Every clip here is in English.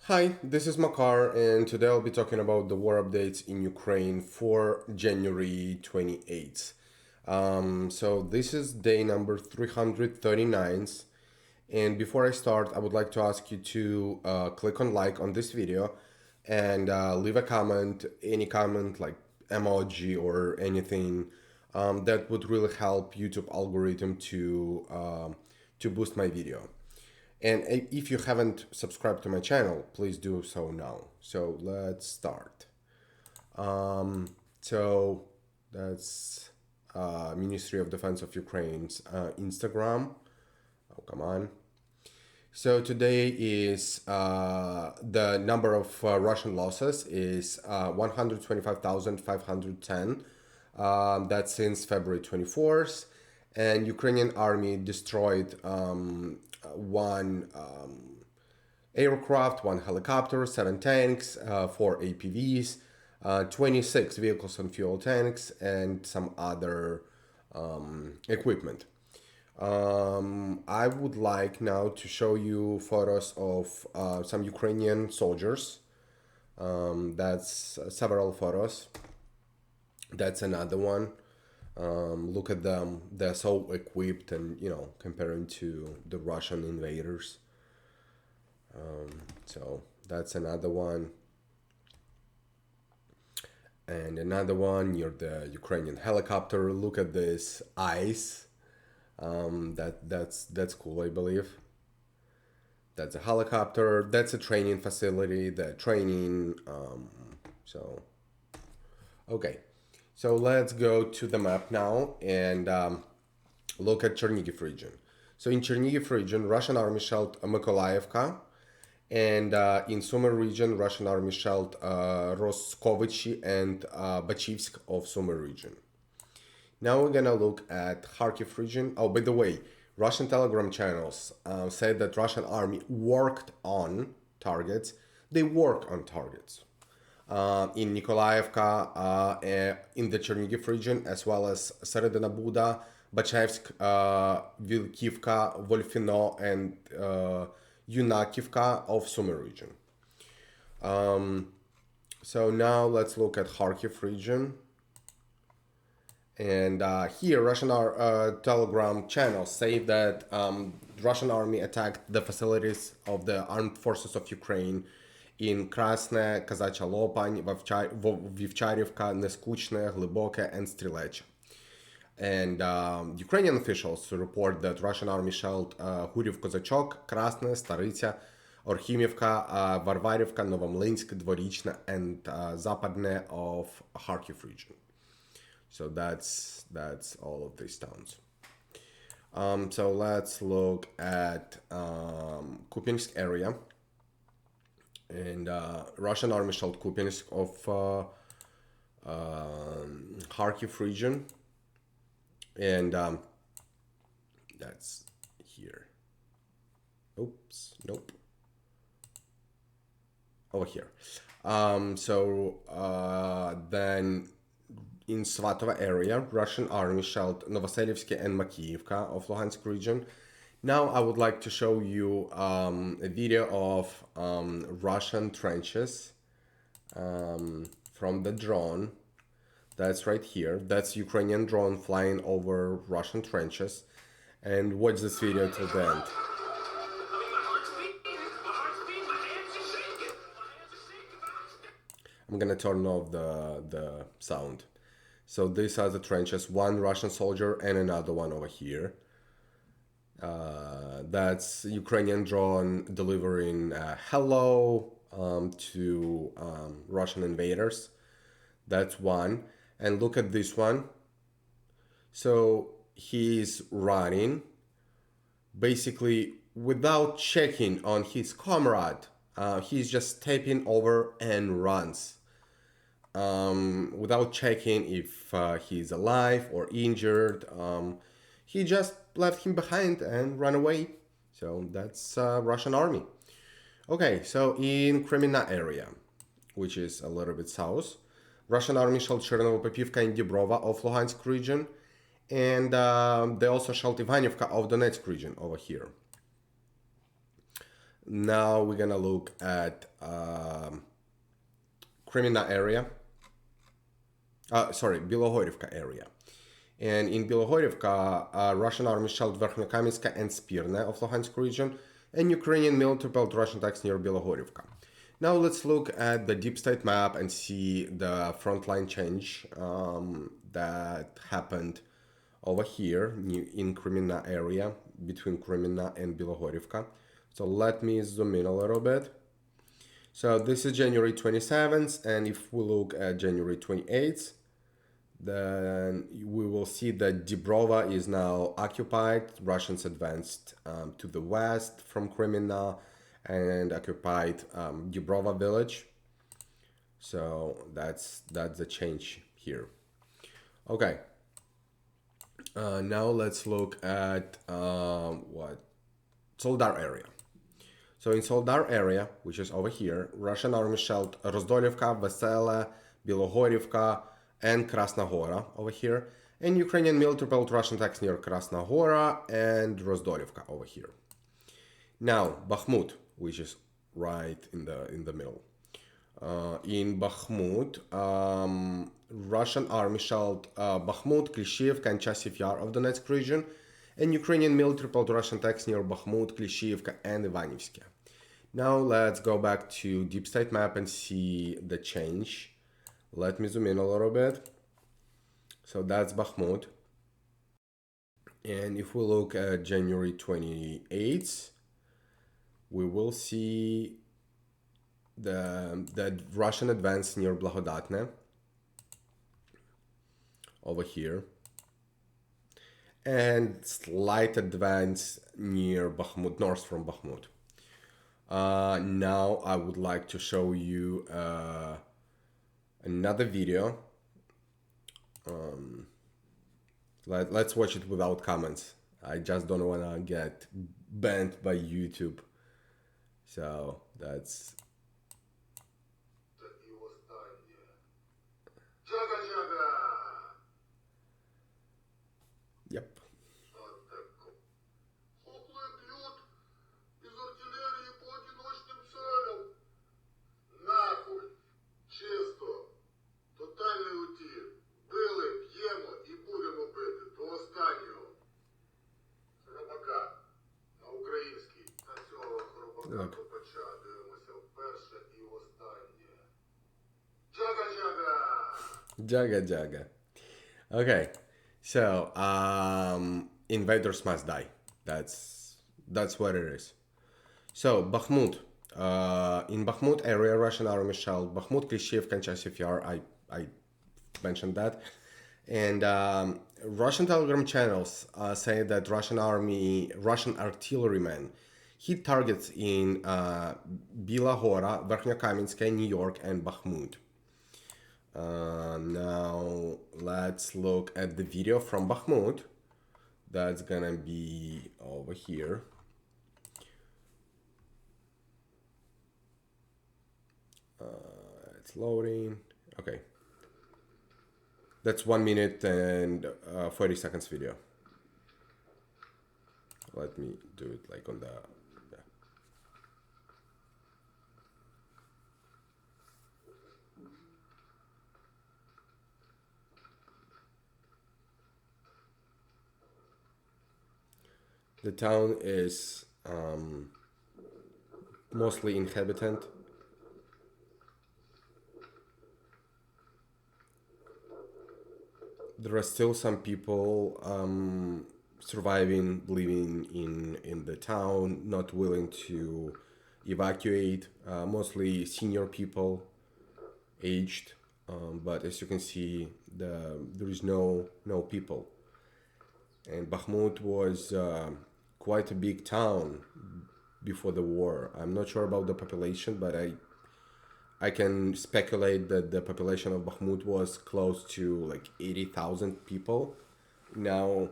Hi, this is Makar, and today I'll be talking about the war updates in Ukraine for January 28th. So this is day number 339, and before I start, I would like to ask you to click on like on this video and leave a comment, any comment like emoji or anything that would really help YouTube algorithm to boost my video. And if you haven't subscribed to my channel, please do so now. So let's start. So that's Ministry of Defense of Ukraine's Instagram. Oh, come on. So today is the number of Russian losses is 125,510. That's since February 24th. And Ukrainian army destroyed one aircraft, one helicopter, seven tanks, four APVs, 26 vehicles and fuel tanks, and some other equipment. I would like now to show you photos of some Ukrainian soldiers. That's several photos. That's another one. Look at them; they're so equipped, and comparing to the Russian invaders. So that's another one, and another one near the Ukrainian helicopter. Look at this ice. That's cool, I believe. That's a helicopter. That's a training facility. The training. So okay, so let's go to the map now and look at Chernigiv region. So in Chernigiv region, Russian army shelled Mykolаivka, and in Sumy region, Russian army shelled Roskovichy and Bachivsk of Sumy region. Now we're gonna look at Kharkiv region. Oh, by the way, Russian Telegram channels said that Russian army worked on targets. They work on targets in Nikolaevka, in the Chernigiv region, as well as Seredina Buda, Bachevsk, Vilkivka, Volfino, and Yunakivka of Sumy region. So now let's look at Kharkiv region. And here, Russian Telegram channels say that Russian army attacked the facilities of the armed forces of Ukraine in Krasne, Казача Лопань, Вівчарівка, Neskучne, Глибоке, and Strelech. And Ukrainian officials report that Russian army shelled Hurів Козачок, Krasne, Стариця, Орхімівка, Варварівка, Новомлинськ, Дворічне, and Западне of Kharkiv region. So that's all of these towns. So let's look at Kupiansk area. And Russian army shelled Kupiansk of Kharkiv region. And that's here. Oops, nope. Over here. Then in Svatova area, Russian army shelled Novoselivsky and Makiivka of Luhansk region. Now I would like to show you a video of Russian trenches from the drone. That's right here. That's Ukrainian drone flying over Russian trenches. And watch this video till the end. I'm gonna turn off the sound. So these are the trenches, one Russian soldier and another one over here. That's Ukrainian drone delivering hello to Russian invaders. That's one. And look at this one. So he's running basically without checking on his comrade. He's just stepping over and runs. Without checking if he's alive or injured. He just left him behind and ran away. So that's Russian army. Okay, so in Kreminna area, which is a little bit south, Russian army shelled Chernovo-Popivka and Dibrova of Luhansk region, and they also shelled Ivanivka of Donetsk region over here. now we're gonna look at Kreminna area. Bilohorivka area. And in Bilohorivka, Russian army shelled Verkhnyokaminska and Spirne of Luhansk region, and Ukrainian military built Russian tanks near Bilohorivka. Now let's look at the deep state map and see the front line change that happened over here in Kreminna area, between Kreminna and Bilohorivka. So let me zoom in a little bit. So this is January 27th, and if we look at January 28th, then we will see that Dibrova is now occupied. Russians advanced to the west from Kreminna and occupied Dibrova village. So that's the change here. Okay. Now let's look at Soledar area. So in Soledar area, which is over here, Russian army shelled Rozdolivka, Vesele, Bilohorivka, and Krasnogora over here, and Ukrainian military built Russian tanks near Krasnogora and Rozdolivka over here. Now Bakhmut, which is right in the middle. In Bakhmut, Russian army shelled Bakhmut, Klishchiivka, and Chasiv Yar of Donetsk region, and Ukrainian military built Russian tanks near Bakhmut, Klishchiivka, and Ivanivsky. Now let's go back to deep state map and see the change. Let me zoom in a little bit. So that's Bakhmut. And if we look at January 28th, we will see the Russian advance near Blagodatne over here, and slight advance near Bakhmut, north from Bakhmut. Now I would like to show you another video. Let's watch it without comments. I just don't want to get banned by YouTube. So that's... Yep. Look. Jaga jaga. Okay, so invaders must die. That's what it is. So Bakhmut. In Bakhmut area, Russian army shelled Bakhmut, Klishchiivka, and Chasiv Yar. I mentioned that. And Russian telegram channels say that Russian artillerymen hit targets in Bila Hora, Verkhnyokaminska, New York, and Bakhmut. Now let's look at the video from Bakhmut. That's gonna be over here. It's loading. Okay. That's 1 minute and 40 seconds video. Let me do it like on the... Yeah. The town is mostly inhabitant. There are still some people surviving, living in the town, not willing to evacuate, mostly senior people, aged, but as you can see, there is no people. And Bakhmut was quite a big town before the war. I'm not sure about the population, but I can speculate that the population of Bakhmut was close to like 80,000 people. Now,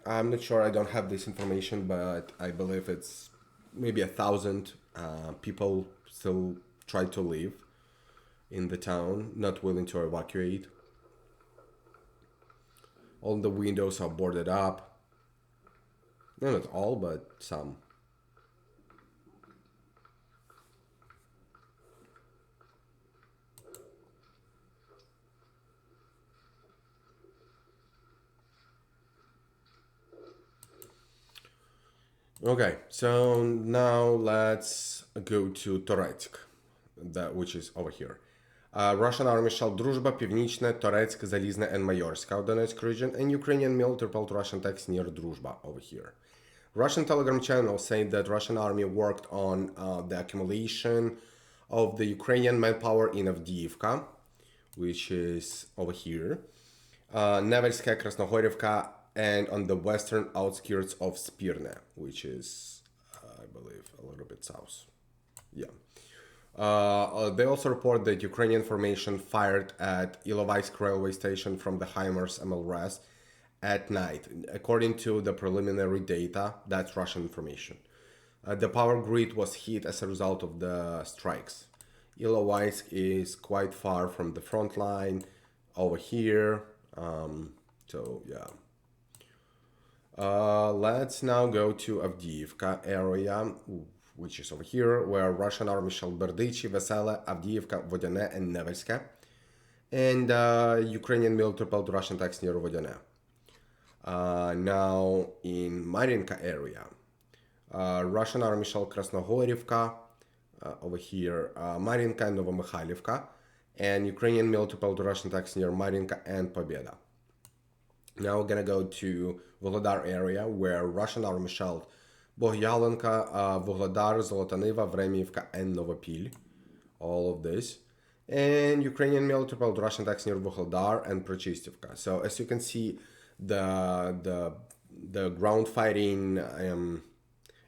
I'm not sure, I don't have this information, but I believe it's maybe 1,000 people still try to live in the town, not willing to evacuate. All the windows are boarded up. No, not all, but some. Okay, so now let's go to Toretsk, which is over here. Russian army shell Druzhba, Pivnichne, Toretsk, Zalizne, and Mayorska of Donetsk region, and Ukrainian military repelled Russian attacks near Druzhba over here. Russian Telegram channel saying that Russian army worked on the accumulation of the Ukrainian manpower in Avdiivka, which is over here, Nevelska, Krasnohorivka, and on the western outskirts of Spirne, which is, I believe, a little bit south. Yeah. They also report that Ukrainian formation fired at Ilovaisk railway station from the HIMARS MLRS at night. According to the preliminary data, that's Russian information. The power grid was hit as a result of the strikes. Ilovaisk is quite far from the front line over here. So yeah. Let's now go to Avdiivka area, which is over here, where Russian army shelled Berdichi, Vesele, Avdiivka, Vodyane, and Nevelska, and Ukrainian military repelled Russian attacks near Vodyane. Now in Marinka area, Russian army shelled Krasnohorivka, over here, Marinka and Novomykhailivka, and Ukrainian military repelled Russian attacks near Marinka and Pobeda. Now we're gonna go to Volodar area, where Russian army shelled Bogyalenka, Vuhledar, Zolotaniva, Vremivka, and Novopil. All of this. And Ukrainian military repelled Russian attacks near Vuhledar and Prichistivka. So as you can see, the ground fighting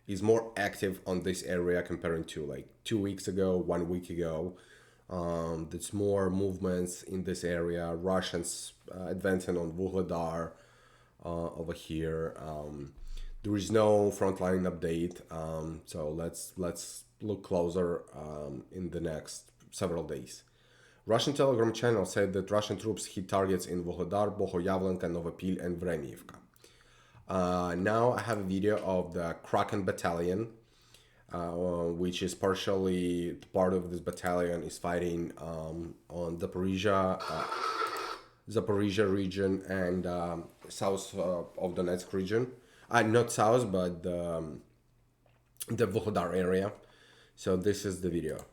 is more active on this area compared to like 2 weeks ago, 1 week ago. There's more movements in this area. Russians advancing on Vuhledar over here. There is no frontline update, so let's look closer in the next several days. Russian Telegram channel said that Russian troops hit targets in Vuhledar, Bohoyavlenka, Novopil, and Vremivka. Now I have a video of the Kraken battalion, which is partially part of this battalion is fighting on Zaporizhia region and south of Donetsk region. Not south, but the Vuhledar area. So this is the video.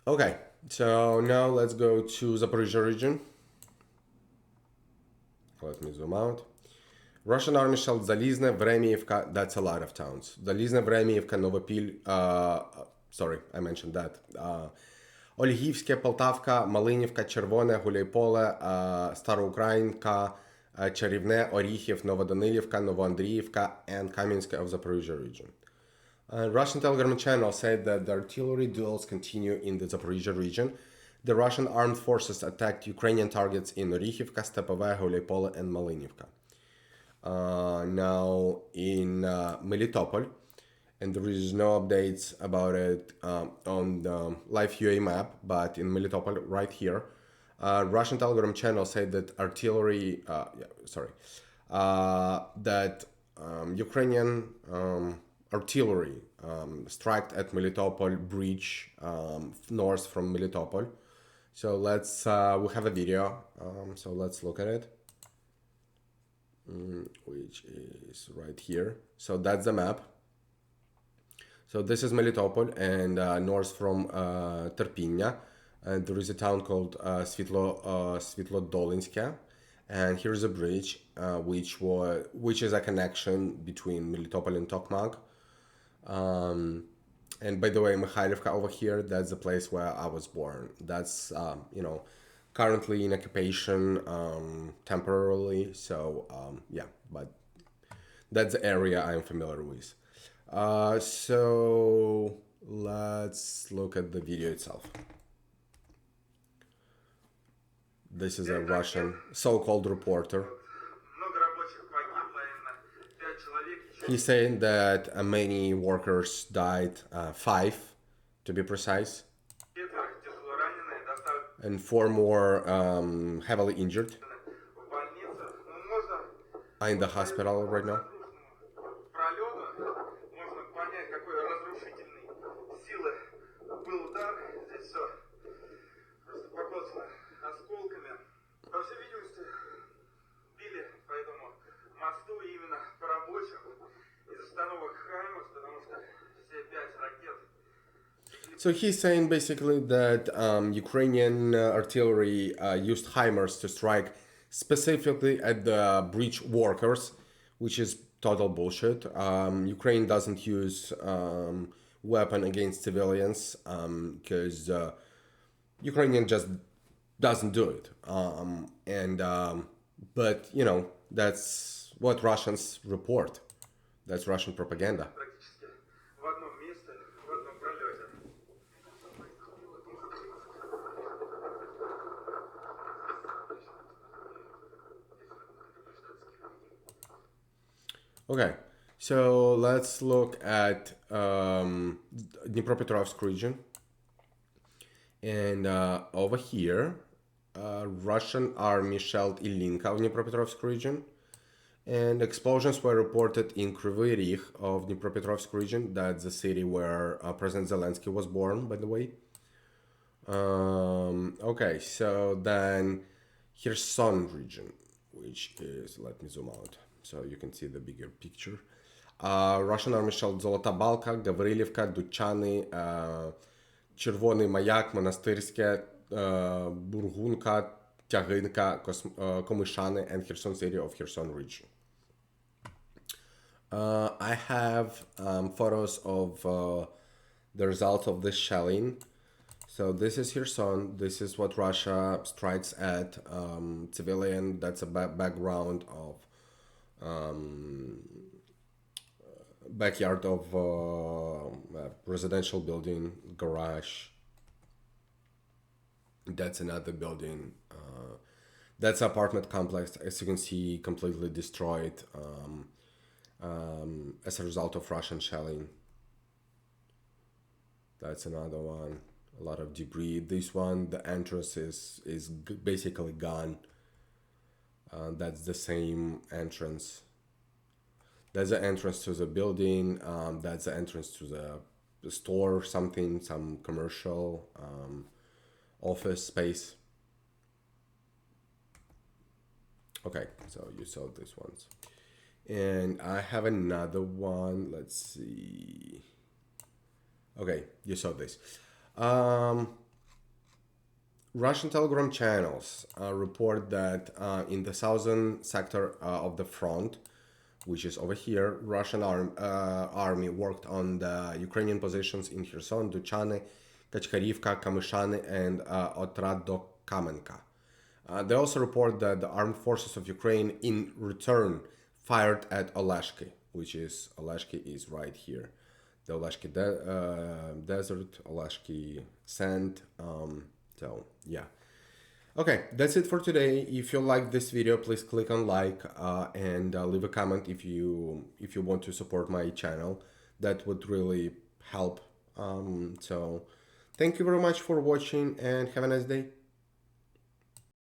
Okay, so now let's go to Zaporizhia region. Let me zoom out. Russian army shelled Zalizne, Vremivka, that's a lot of towns. Zalizne, Vremivka, Novopil, sorry, I mentioned that. Olhivske, Poltavka, Malinivka, Червоне, Гуляйполе, Staroukrainka, Charivne, Orikhiv, Novodanilivka, Novoandriivka, and Kamensk of Zaporizhia region. Russian Telegram channel said that the artillery duels continue in the Zaporizhia region. The Russian armed forces attacked Ukrainian targets in Orihivka, Stepove, Gulyaipole, and Malinivka. Now in Melitopol, and there is no updates about it on the live UA map, but in Melitopol right here, Russian Telegram channel said that that Ukrainian artillery struck at Melitopol bridge north from Melitopol. So let's we have a video, so let's look at it, which is right here. So that's the map. So this is Melitopol, and north from Terpinya, and there is a town called Svitlodolinska, and here's a bridge, which is a connection between Melitopol and Tokmak. And by the way, Mikhailivka over here, that's the place where I was born. That's currently in occupation temporarily. So yeah, but that's the area I'm familiar with. So let's look at the video itself. This is a Russian so-called reporter. He's saying that many workers died, 5 to be precise, and 4 more heavily injured in the hospital right now. все. Просто покоцано осколками. По всей видимости, били по этому мосту именно по рабочим из установок Хаймарс, потому что все 5 ракет. So he's saying basically that Ukrainian artillery used HIMARS to strike specifically at the bridge workers, which is total bullshit. Ukraine doesn't use weapon against civilians because Ukrainian just doesn't do it. But you know that's what Russians report. That's Russian propaganda. Практически в одном месте, в одном пролете. Okay, so let's look at Dnipropetrovsk region. And over here, Russian army shelled Ilinka of Dnipropetrovsk region. And explosions were reported in Kryvyi Rih of Dnipropetrovsk region. That's the city where President Zelensky was born, by the way. Okay, so then Kherson region, which is, let me zoom out so you can see the bigger picture. Russian army shelled Zolota Balka, Gavrilivka, Duchany, Червоний Маяк, Монастирське, Бургунка, Тягинка, Комишани, and Kherson city of Kherson region. I have photos of the results of this shelling. So this is Kherson. This is what Russia strikes at civilian. That's a background of backyard of residential building, garage. That's another building. That's apartment complex, as you can see, completely destroyed as a result of Russian shelling. That's another one. A lot of debris. This one, the entrance is basically gone. That's the same entrance. That's the entrance to the building. That's the entrance to the store, something, some commercial office space. Okay, so you saw these ones. And I have another one. Let's see. Okay, you saw this. Russian Telegram channels report that in the southern sector of the front, which is over here, Russian army worked on the Ukrainian positions in Kherson, Duchany, Kachkarivka, Kamyshany, and Otrad do Kamenka. They also report that the armed forces of Ukraine in return fired at Oleshki, which is, Oleshki is right here. The Oleshki desert, Oleshki sand, so yeah. Okay, that's it for today. If you like this video, please click on like and leave a comment if you want to support my channel. That would really help. So thank you very much for watching and have a nice day.